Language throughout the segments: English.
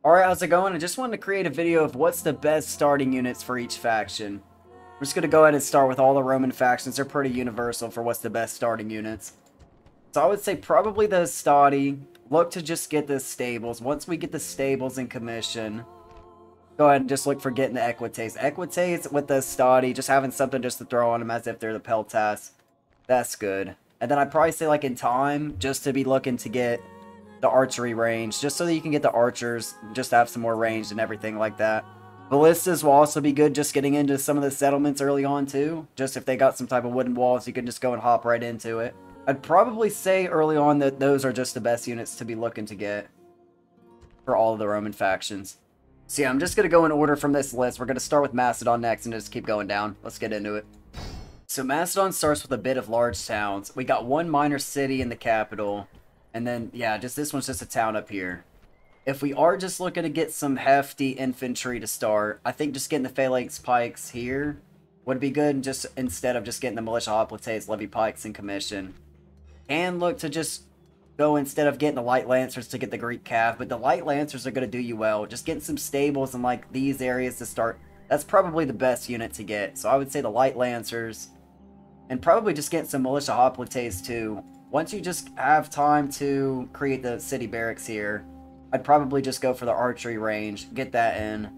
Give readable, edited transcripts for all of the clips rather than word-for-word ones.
Alright, how's it going? I just wanted to create a video of what's the best starting units for each faction. We're just going to go ahead and start with all the Roman factions. They're pretty universal for what's the best starting units. So I would say probably the Stati. Look to just get the stables. Once we get the stables in commission, go ahead and just look for getting the Equites. Equites with the Stati, just having something just to throw on them as if they're the Peltas. That's good. And then I'd probably say like in time, just to be looking to get the archery range, just so that you can get the archers, just have some more range and everything like that. Ballistas will also be good just getting into some of the settlements early on too. Just if they got some type of wooden walls, you can just go and hop right into it. I'd probably say early on that those are just the best units to be looking to get for all of the Roman factions. So yeah, I'm just going to go in order from this list. We're going to start with Macedon next and just keep going down. Let's get into it. So Macedon starts with a bit of large towns. We got one minor city in the capital. And then, yeah, just this one's just a town up here. If we are just looking to get some hefty infantry to start, I think just getting the phalanx pikes here would be good, just instead of just getting the militia hoplites, levy pikes in commission. And look to just go, instead of getting the light lancers, to get the Greek cav, but the light lancers are going to do you well. Just getting some stables in like these areas to start, that's probably the best unit to get. So I would say the light lancers, and probably just getting some militia hoplites too. Once you just have time to create the city barracks here, I'd probably just go for the archery range, get that in,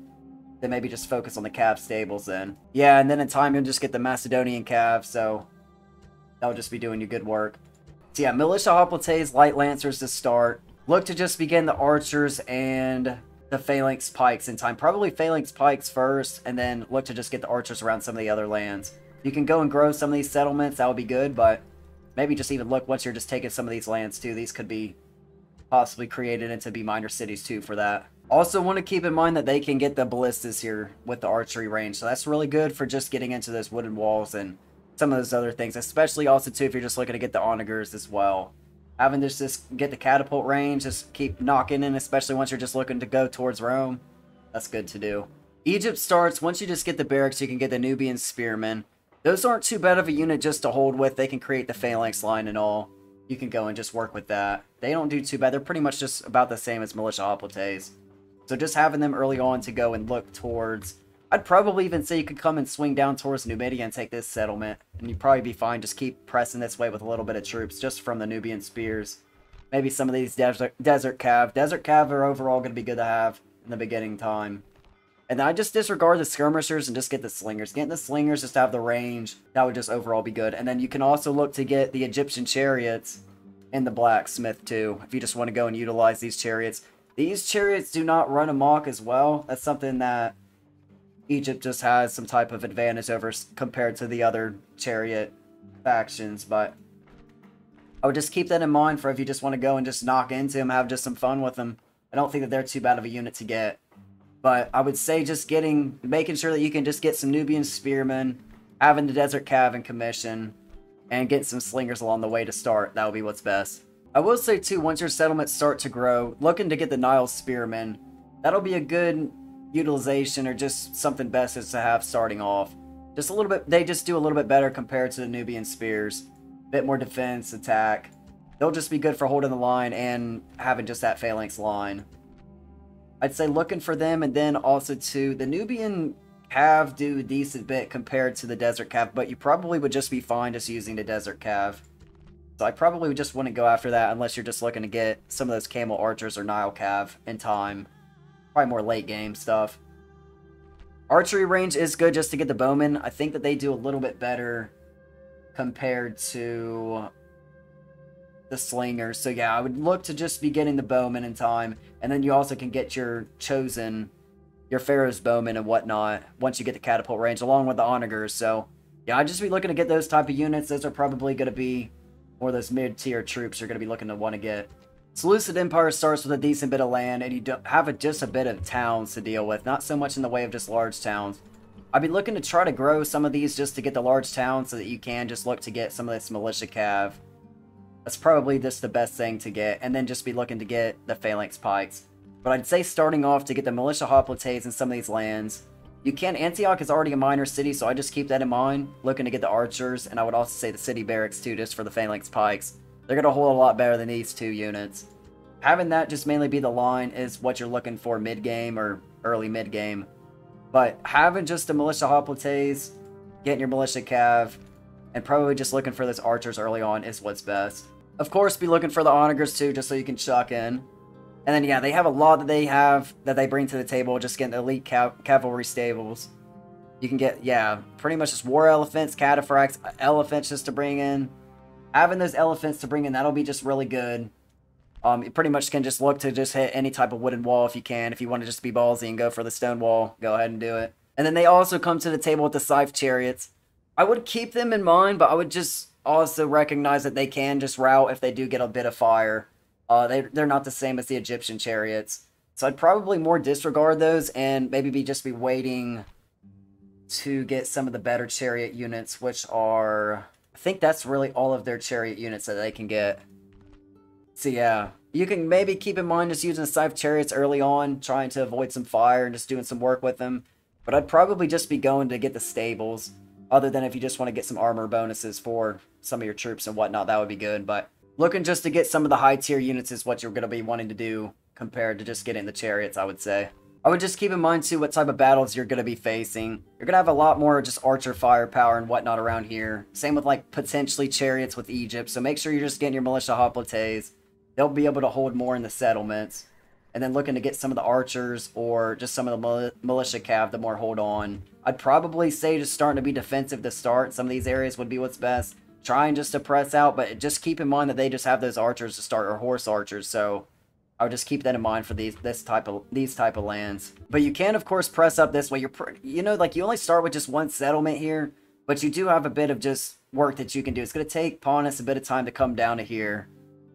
then maybe just focus on the cav stables then. Yeah, and then in time you'll just get the Macedonian cav, so that'll just be doing you good work. So yeah, militia hoplites, light lancers to start. Look to just begin the archers and the phalanx pikes in time. Probably phalanx pikes first, and then look to just get the archers around some of the other lands. You can go and grow some of these settlements, that would be good, but maybe just even look once you're just taking some of these lands too. These could be possibly created into be minor cities too for that. Also want to keep in mind that they can get the ballistas here with the archery range. So that's really good for just getting into those wooden walls and some of those other things. Especially also too if you're just looking to get the onagers as well. Having this just get the catapult range, just keep knocking in, especially once you're just looking to go towards Rome. That's good to do. Egypt starts, once you just get the barracks, you can get the Nubian spearmen. Those aren't too bad of a unit just to hold with. They can create the phalanx line and all. You can go and just work with that. They don't do too bad. They're pretty much just about the same as militia hoplites. So just having them early on to go and look towards... I'd probably even say you could come and swing down towards Numidia and take this settlement. And you'd probably be fine. Just keep pressing this way with a little bit of troops just from the Nubian spears. Maybe some of these desert cav. Desert cav are overall going to be good to have in the beginning time. And then I just disregard the skirmishers and just get the slingers. Getting the slingers just to have the range, that would just overall be good. And then you can also look to get the Egyptian chariots and the blacksmith too, if you just want to go and utilize these chariots. These chariots do not run amok as well. That's something that Egypt just has some type of advantage over compared to the other chariot factions. But I would just keep that in mind for if you just want to go and just knock into them, have just some fun with them. I don't think that they're too bad of a unit to get. But I would say just making sure that you can just get some Nubian spearmen, having the desert cav in commission, and getting some slingers along the way to start. That would be what's best. I will say too, once your settlements start to grow, looking to get the Nile spearmen, that'll be a good utilization or just something best is to have starting off. Just a little bit, they just do a little bit better compared to the Nubian spears. Bit more defense, attack. They'll just be good for holding the line and having just that phalanx line. I'd say looking for them, and then also too, the Nubian cav do a decent bit compared to the desert cav, but you probably would just be fine just using the desert cav. So I probably just wouldn't go after that unless you're just looking to get some of those camel archers or Nile cav in time. Probably more late game stuff. Archery range is good just to get the bowmen. I think that they do a little bit better compared to the slingers. So yeah, I would look to just be getting the bowmen in time, and then you also can get your chosen, your Pharaoh's bowmen and whatnot once you get the catapult range along with the onagers. So yeah, I'd just be looking to get those type of units. Those are probably going to be more those mid-tier troops you're going to be looking to want to get. Seleucid Empire starts with a decent bit of land, and you don't have just a bit of towns to deal with, not so much in the way of just large towns. I'd be looking to try to grow some of these just to get the large towns so that you can just look to get some of this militia cav. That's probably just the best thing to get, and then just be looking to get the phalanx pikes. But I'd say starting off to get the militia hoplites in some of these lands. You can, Antioch is already a minor city, so I just keep that in mind, looking to get the archers, and I would also say the city barracks too, just for the phalanx pikes. They're going to hold a lot better than these two units. having that just mainly be the line is what you're looking for mid-game or early mid-game. But having just the militia hoplites, getting your militia cav, and probably just looking for those archers early on is what's best. Of course, be looking for the onagers too, just so you can chuck in. And then, yeah, they have a lot that they bring to the table, just getting elite cavalry stables. You can get, yeah, pretty much just war elephants, cataphracts, elephants just to bring in. Having those elephants to bring in, that'll be just really good. You pretty much can just look to just hit any type of wooden wall if you can. If you want to just be ballsy and go for the stone wall, go ahead and do it. And then they also come to the table with the scythe chariots. I would keep them in mind, but I would just also recognize that they can just rout if they do get a bit of fire. They're not the same as the Egyptian chariots. So I'd probably more disregard those and maybe just be waiting to get some of the better chariot units, which are... I think that's really all of their chariot units that they can get. So yeah, you can maybe keep in mind just using scythe chariots early on, trying to avoid some fire and just doing some work with them. But I'd probably just be going to get the stables, other than if you just want to get some armor bonuses for some of your troops and whatnot, that would be good. But looking just to get some of the high tier units is what you're going to be wanting to do compared to just getting the chariots, I would say. I would just keep in mind too what type of battles you're going to be facing. You're going to have a lot more just archer firepower and whatnot around here. Same with like potentially chariots with Egypt. So make sure you're just getting your militia hoplites. They'll be able to hold more in the settlements. And then looking to get some of the archers or just some of the militia cav, the more hold on. I'd probably say just starting to be defensive to start. Some of these areas would be what's best. Trying just to press out, but just keep in mind that they just have those archers to start, or horse archers. So I would just keep that in mind for these type of lands. But you can of course press up this way. You know, like you only start with just one settlement here, but you do have a bit of just work that you can do. It's going to take Pontus a bit of time to come down to here.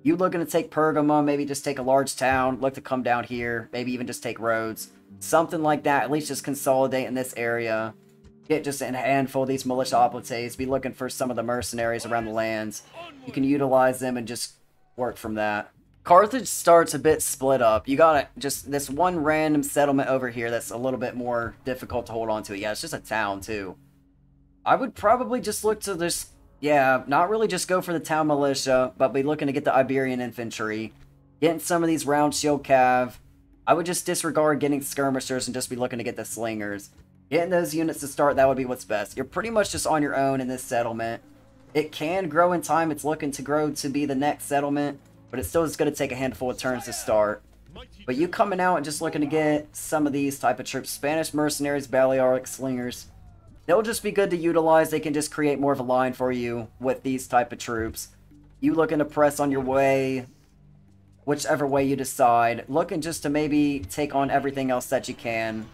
You looking to take Pergamum, maybe just take a large town, look to come down here, maybe even just take Rhodes. Something like that, at least just consolidate in this area. Get just a handful of these militia hoplites, be looking for some of the mercenaries around the lands. You can utilize them and just work from that. Carthage starts a bit split up. You got just this one random settlement over here that's a little bit more difficult to hold on to. Yeah, it's just a town too. I would probably just look to this... Yeah, not really just go for the town militia, but be looking to get the Iberian infantry. Getting some of these round shield cav. I would just disregard getting skirmishers and just be looking to get the slingers. Getting those units to start, that would be what's best. You're pretty much just on your own in this settlement. It can grow in time. It's looking to grow to be the next settlement, but it still is going to take a handful of turns to start. But you coming out and just looking to get some of these type of troops. Spanish mercenaries, Balearic slingers. They'll just be good to utilize. They can just create more of a line for you with these type of troops. You looking to press on your way, whichever way you decide. Looking just to maybe take on everything else that you can.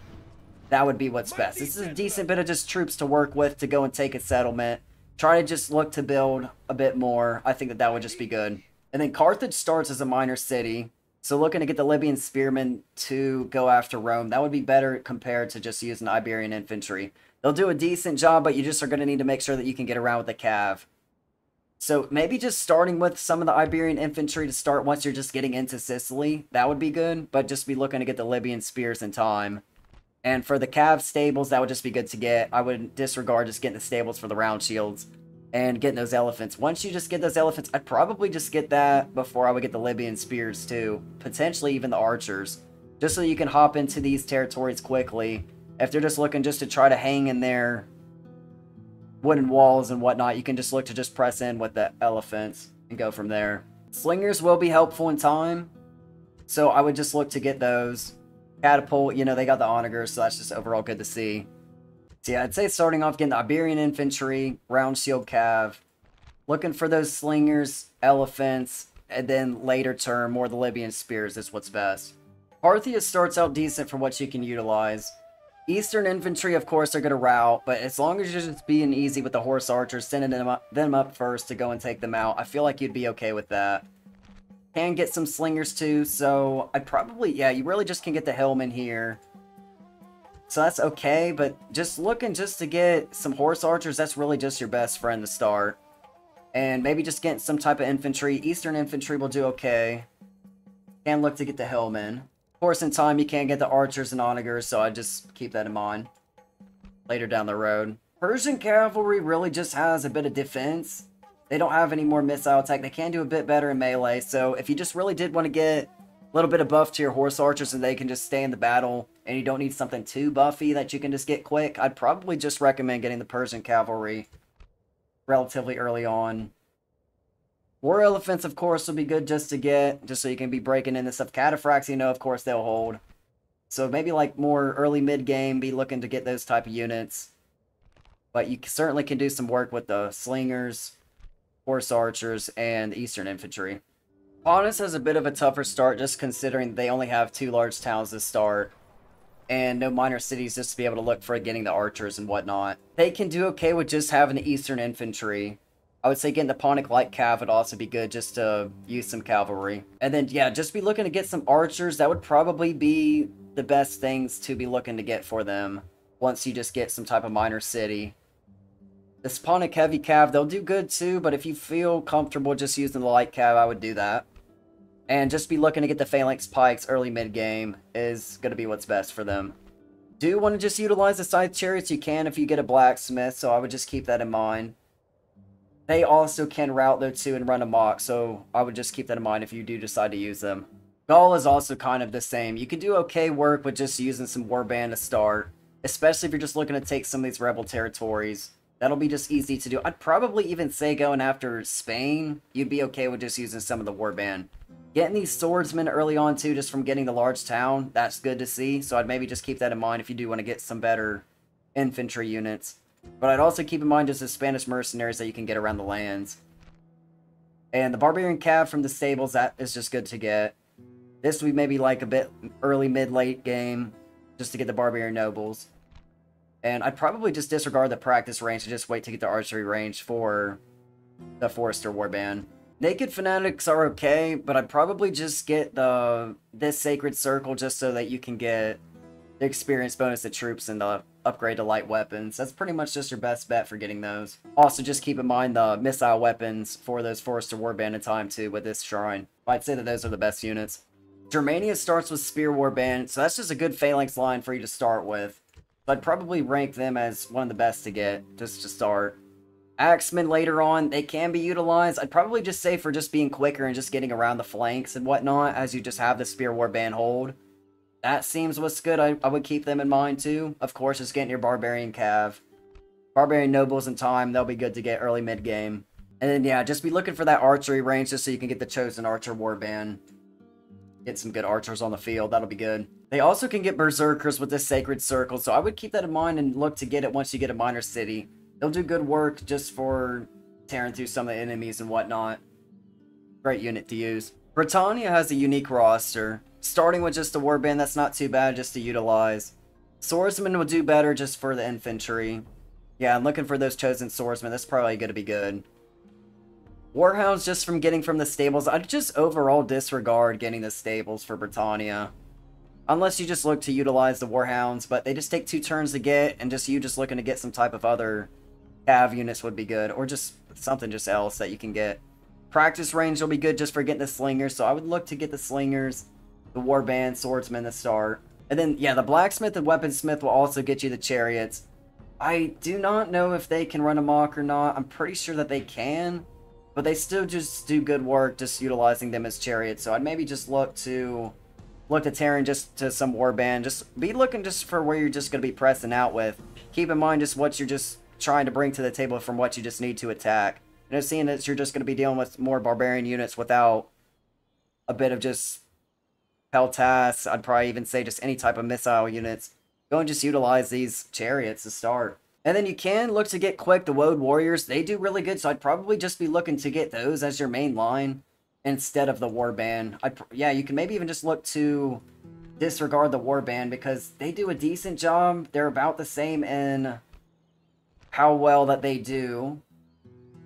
That would be what's best. This is a decent bit of just troops to work with to go and take a settlement. Try to just look to build a bit more. I think that would just be good. And then Carthage starts as a minor city. So looking to get the Libyan spearmen to go after Rome. That would be better compared to just using Iberian infantry. They'll do a decent job, but you just are going to need to make sure that you can get around with the cav. So maybe just starting with some of the Iberian infantry to start once you're just getting into Sicily. That would be good, but just be looking to get the Libyan spears in time. And for the cav stables, that would just be good to get. I would disregard just getting the stables for the round shields and getting those elephants. Once you just get those elephants, I'd probably just get that before I would get the Libyan spears too. Potentially even the archers. Just so you can hop into these territories quickly. If they're just looking just to try to hang in their wooden walls and whatnot, you can just look to just press in with the elephants and go from there. Slingers will be helpful in time, so I would just look to get those. Catapult, you know, they got the onagers, so that's just overall good to see. So yeah, I'd say starting off getting the Iberian infantry, round shield cav, looking for those slingers, elephants, and then later turn more the Libyan spears is what's best. Parthia starts out decent for what you can utilize. Eastern infantry, of course, are going to rout, but as long as you're just being easy with the horse archers, sending them up first to go and take them out, I feel like you'd be okay with that. Can get some slingers too, so I'd probably, yeah, you really just can get the hillmen here. So that's okay, but just looking just to get some horse archers, that's really just your best friend to start. And maybe just getting some type of infantry. Eastern infantry will do okay. Can look to get the hillmen. Of course, in time, you can get the archers and onagers, so I just keep that in mind later down the road. Persian cavalry really just has a bit of defense. They don't have any more missile attack. They can do a bit better in melee, so if you just really did want to get A little bit of buff to your horse archers and they can just stay in the battle, and you don't need something too buffy that you can just get quick. I'd probably just recommend getting the Persian cavalry relatively early on. War elephants, of course, will be good just to get, just so you can be breaking into stuff. Cataphracts, you know, of course, they'll hold. So maybe like more early mid-game, be looking to get those type of units. But you certainly can do some work with the slingers, horse archers, and Eastern infantry. Pontus has a bit of a tougher start just considering they only have 2 large towns to start. And no minor cities just to be able to look for getting the archers and whatnot. They can do okay with just having the Eastern infantry. I would say getting the Pontic Light Cav would also be good just to use some cavalry. And then, yeah, just be looking to get some archers. That would probably be the best things to be looking to get for them once you just get some type of minor city. This Pontic Heavy Cav, they'll do good too, but if you feel comfortable just using the Light Cav, I would do that. And just be looking to get the Phalanx Pikes early mid-game is going to be what's best for them. Do want to just utilize the Scythe Chariots, you can if you get a Blacksmith, so I would just keep that in mind. They also can route though too and run amok, so I would just keep that in mind if you do decide to use them. Gaul is also kind of the same. You can do okay work with just using some Warband to start, especially if you're just looking to take some of these rebel territories. That'll be just easy to do. I'd probably even say going after Spain, you'd be okay with just using some of the Warband. Getting these swordsmen early on too, just from getting the large town, that's good to see. So I'd maybe just keep that in mind if you do want to get some better infantry units. But I'd also keep in mind just the Spanish mercenaries that you can get around the lands. And the Barbarian Cav from the stables, that is just good to get. This would be maybe like a bit early, mid, late game, just to get the Barbarian Nobles. And I'd probably just disregard the practice range and just wait to get the archery range for the Forester Warband. Naked Fanatics are okay, but I'd probably just get this Sacred Circle just so that you can get the experience bonus to troops and the upgrade to light weapons. That's pretty much just your best bet for getting those. Also, just keep in mind the missile weapons for those Forester Warband in time too with this shrine. I'd say that those are the best units. Germania starts with Spear Warband, so that's just a good phalanx line for you to start with. So I'd probably rank them as one of the best to get, just to start. Axemen later on, they can be utilized. I'd probably just say for just being quicker and just getting around the flanks and whatnot, as you just have the Spear Warband hold. That seems what's good. I would keep them in mind too. Of course, just getting your Barbarian Cav. Barbarian Nobles in time, they'll be good to get early mid-game. And then, yeah, just be looking for that archery range just so you can get the Chosen Archer Warband. Get some good archers on the field, that'll be good. They also can get Berserkers with this Sacred Circle, so I would keep that in mind and look to get it once you get a minor city. They'll do good work just for tearing through some of the enemies and whatnot. Great unit to use. Britannia has a unique roster. Starting with just a warband, that's not too bad just to utilize. Swordsmen will do better just for the infantry. Yeah, I'm looking for those chosen swordsmen. That's probably going to be good. Warhounds, just from getting from the stables, I'd just overall disregard getting the stables for Britannia. Unless you just look to utilize the Warhounds, but they just take 2 turns to get, and just you just looking to get some type of other cav units would be good. Or just something just else that you can get. Practice range will be good just for getting the slingers, so I would look to get the slingers, the warband, swordsmen to start. And then, yeah, the blacksmith and weaponsmith will also get you the chariots. I do not know if they can run amok or not. I'm pretty sure that they can, but they still just do good work just utilizing them as chariots. So I'd maybe just look to tearing just to some warband. Just be looking just for where you're just going to be pressing out with. Keep in mind just what you're just trying to bring to the table from what you just need to attack. You know, seeing that you're just going to be dealing with more barbarian units without a bit of just peltasts, I'd probably even say just any type of missile units. Go and just utilize these chariots to start. And then you can look to get quick the Woad Warriors. They do really good, so I'd probably just be looking to get those as your main line instead of the Warband. Yeah, you can maybe even just look to disregard the Warband because they do a decent job. They're about the same in how well that they do.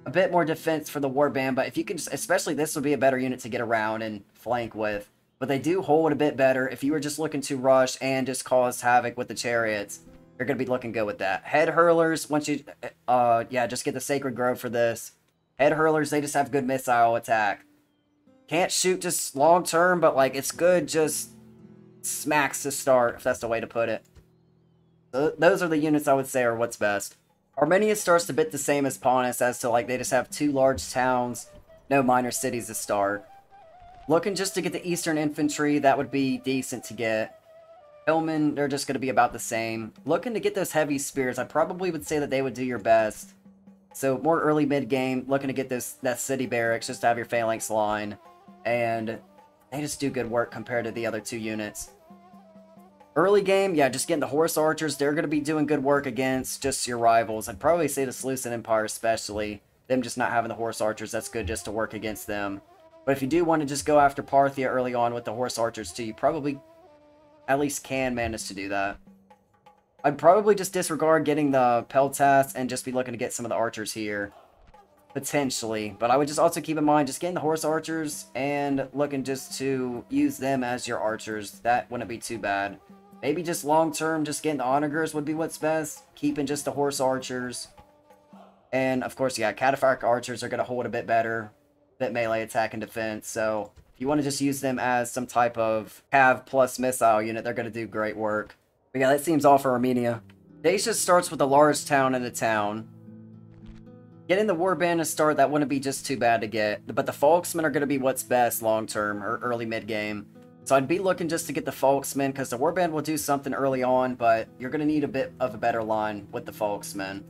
A bit more defense for the Warband, but if you can just, especially this would be a better unit to get around and flank with. But they do hold a bit better. If you were just looking to rush and just cause havoc with the chariots, you're going to be looking good with that. Head hurlers, once you, yeah, just get the Sacred Grove for this. Head hurlers, they just have good missile attack. Can't shoot just long term, but like it's good just smacks to start, if that's the way to put it. So those are the units I would say are what's best. Armenia starts a bit the same as Pontus as to like they just have 2 large towns, no minor cities to start. Looking just to get the Eastern Infantry, that would be decent to get. Hillmen, they're just going to be about the same. Looking to get those heavy spears, I probably would say that they would do your best. So more early mid-game, looking to get that city barracks just to have your phalanx line. And they just do good work compared to the other two units. Early game, yeah, just getting the horse archers, they're going to be doing good work against just your rivals. I'd probably say the Seleucid Empire especially. Them just not having the horse archers, that's good just to work against them. But if you do want to just go after Parthia early on with the horse archers too, you probably at least can manage to do that. I'd probably just disregard getting the Peltas and just be looking to get some of the archers here. Potentially. But I would just also keep in mind just getting the horse archers and looking just to use them as your archers. That wouldn't be too bad. Maybe just long term, just getting the onagers would be what's best. Keeping just the horse archers. And of course, yeah, cataphract archers are going to hold a bit better. Bit melee attack and defense. So if you want to just use them as some type of cav plus missile unit, they're going to do great work. But yeah, that seems all for Armenia. Dacia starts with a large town in the town. Getting the warband to start, that wouldn't be just too bad to get. But the Folksmen are going to be what's best long term or early mid game. So I'd be looking just to get the Folksmen because the warband will do something early on, but you're going to need a bit of a better line with the Folksmen.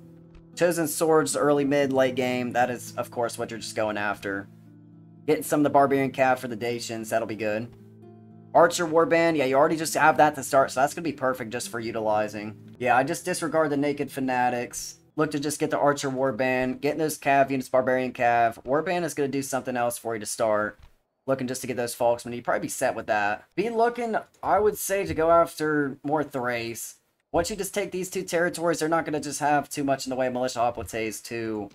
Chosen swords early mid late game, that is of course what you're just going after. Getting some of the Barbarian Cav for the Dacians, that'll be good. Archer Warband, yeah, you already just have that to start, so that's going to be perfect just for utilizing. Yeah, I just disregard the Naked Fanatics. Look to just get the Archer Warband, getting those Cav units, Barbarian Cav. Warband is going to do something else for you to start. Looking just to get those Folksmen, you'd probably be set with that. Be looking, I would say, to go after more Thrace. Once you just take these two territories, they're not going to just have too much in the way of militia hoplites to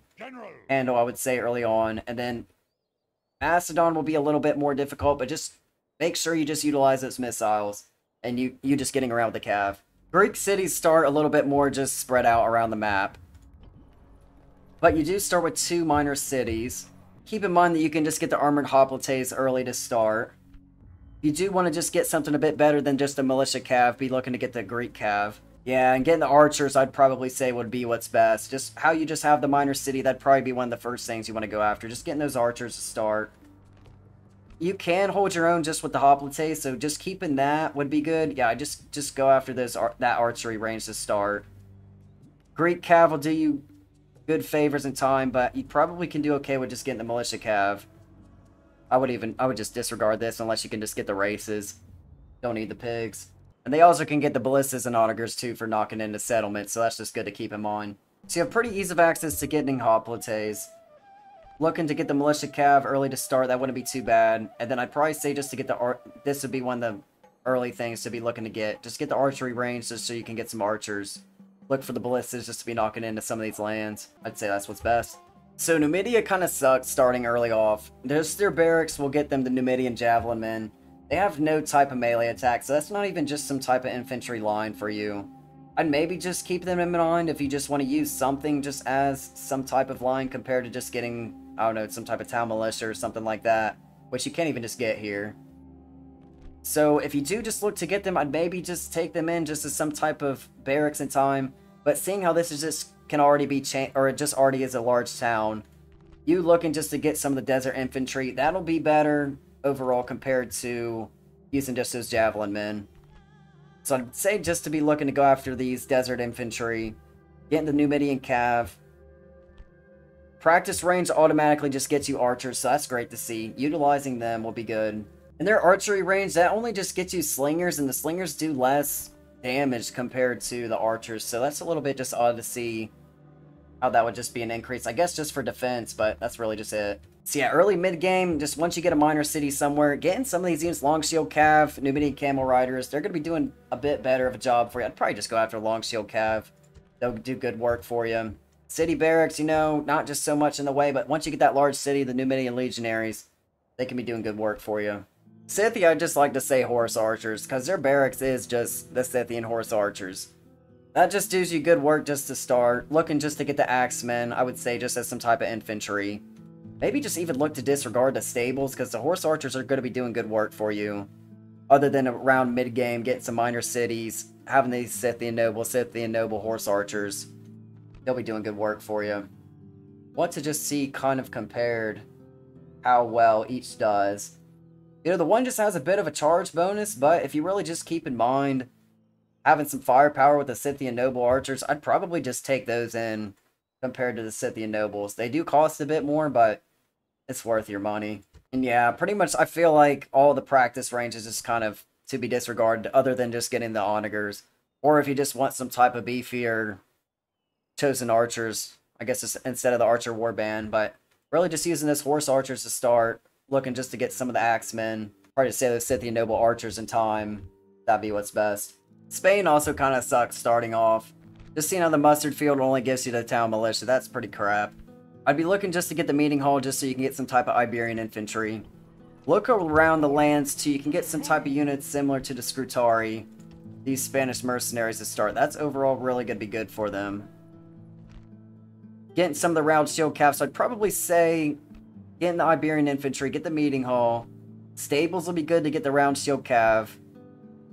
handle, I would say, early on. And then Macedon will be a little bit more difficult, but just make sure you just utilize those missiles. And you just getting around with the cav. Greek cities start a little bit more just spread out around the map. But you do start with 2 minor cities. Keep in mind that you can just get the armored hoplites early to start. If you do want to just get something a bit better than just a militia cav, be looking to get the Greek cav. Yeah, and getting the archers, I'd probably say would be what's best. Just how you just have the minor city, that'd probably be one of the first things you want to go after. Just getting those archers to start. You can hold your own just with the hoplites, so just keeping that would be good. Yeah, just go after that archery range to start. Greek cav will do you good favors in time, but you probably can do okay with just getting the militia cav. I would just disregard this unless you can just get the races. Don't need the pigs. And they also can get the ballistas and onagers too for knocking into settlements, so that's just good to keep in mind. So you have pretty ease of access to getting hoplites. Looking to get the militia cav early to start, that wouldn't be too bad. And then I'd probably say just to get this would be one of the early things to be looking to get. Just get the archery range just so you can get some archers. Look for the ballistas just to be knocking into some of these lands. I'd say that's what's best. So Numidia kind of sucks starting early off. Just their barracks will get them the Numidian javelin men. They have no type of melee attack, so that's not even just some type of infantry line for you. I'd maybe just keep them in mind if you just want to use something just as some type of line compared to just getting, I don't know, some type of town militia or something like that, which you can't even just get here. So if you do just look to get them, I'd maybe just take them in just as some type of barracks in time. But seeing how this is just can already be or it just already is a large town, you looking just to get some of the desert infantry, that'll be better overall compared to using just those javelin men. So I'd say just to be looking to go after these desert infantry, getting the Numidian cav. Practice range automatically just gets you archers, so that's great to see. Utilizing them will be good. And their archery range, that only just gets you slingers, and the slingers do less damage compared to the archers, so that's a little bit just odd to see how that would just be an increase. I guess just for defense, but that's really just it. So yeah, early mid-game, just once you get a minor city somewhere, getting some of these units, Long Shield Cav, Numidian Camel Riders, they're going to be doing a bit better of a job for you. I'd probably just go after Long Shield Cav. They'll do good work for you. City Barracks, you know, not just so much in the way, but once you get that large city, the Numidian Legionaries, they can be doing good work for you. Scythia, I'd just like to say Horse Archers, because their barracks is just the Scythian Horse Archers. That just does you good work just to start. Looking just to get the Axemen, I would say just as some type of infantry. Maybe just even look to disregard the stables, because the Horse Archers are going to be doing good work for you. Other than around mid-game, getting some minor cities, having these Scythian Noble Horse Archers. They'll be doing good work for you. Want to just see kind of compared how well each does. You know, the one just has a bit of a charge bonus, but if you really just keep in mind having some firepower with the Scythian Noble Archers, I'd probably just take those in compared to the Scythian Nobles. They do cost a bit more, but it's worth your money. And yeah, pretty much I feel like all the practice range is just kind of to be disregarded other than just getting the onagers. Or if you just want some type of beefier chosen archers, I guess it's instead of the archer warband, but really just using this horse archers to start, looking just to get some of the axemen, probably to say those Scythian Noble Archers in time, that'd be what's best. Spain also kind of sucks starting off. Just seeing how the mustard field only gives you the town militia, that's pretty crap. I'd be looking just to get the meeting hall just so you can get some type of Iberian infantry. Look around the lands too, you can get some type of units similar to the Scrutari, these Spanish mercenaries to start. That's overall really going to be good for them. Getting some of the round shield caps, I'd probably say getting the Iberian infantry, get the meeting hall. Stables will be good to get the round shield cav.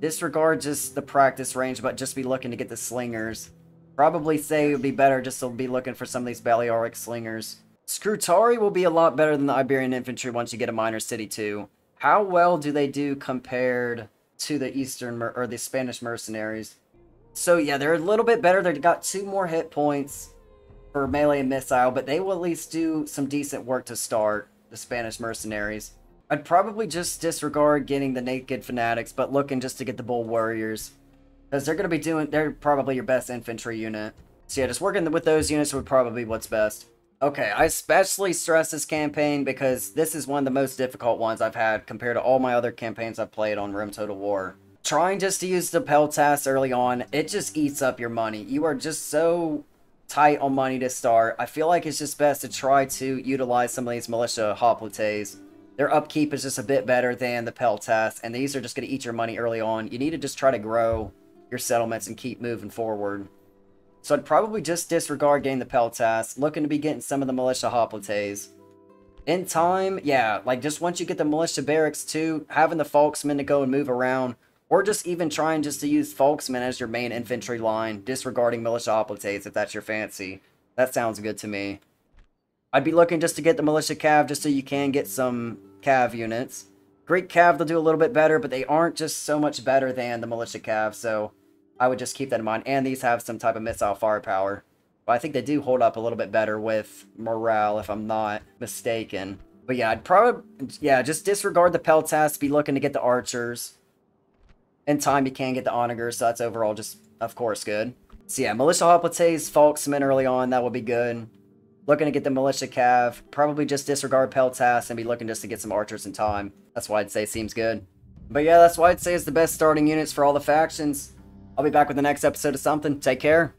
Disregard just the practice range, but just be looking to get the slingers. Probably say it would be better just to be looking for some of these Balearic slingers. Scrutari will be a lot better than the Iberian infantry once you get a minor city too. How well do they do compared to the Eastern or the Spanish mercenaries? So yeah, they're a little bit better. They've got 2 more hit points for melee and missile, but they will at least do some decent work to start, the Spanish mercenaries. I'd probably just disregard getting the naked fanatics, but looking just to get the bull warriors. Because they're probably your best infantry unit. So yeah, just working with those units would probably be what's best. Okay, I especially stress this campaign because this is one of the most difficult ones I've had compared to all my other campaigns I've played on Rome Total War. Trying just to use the Peltas early on, it just eats up your money. You are just so tight on money to start. I feel like it's just best to try to utilize some of these militia hoplites. Their upkeep is just a bit better than the Peltas, and these are just going to eat your money early on. You need to just try to grow your settlements and keep moving forward. So I'd probably just disregard getting the Peltas, looking to be getting some of the militia hoplites. In time, yeah, like just once you get the militia barracks too, having the Folksmen to go and move around, or just even trying just to use Folksmen as your main infantry line, disregarding militia hoplites if that's your fancy. That sounds good to me. I'd be looking just to get the militia cav just so you can get some cav units. Greek cav, they'll do a little bit better, but they aren't just so much better than the militia cav, so I would just keep that in mind. And these have some type of missile firepower. But I think they do hold up a little bit better with morale, if I'm not mistaken. But yeah, I'd probably, yeah, just disregard the Peltas, be looking to get the archers. In time, you can get the onagers, so that's overall just, of course, good. So yeah, militia hoplites, Folksmen early on, that would be good. Looking to get the militia cav, probably just disregard Peltas and be looking just to get some archers in time. That's why I'd say seems good. But yeah, that's why I'd say is the best starting units for all the factions. I'll be back with the next episode of something. Take care.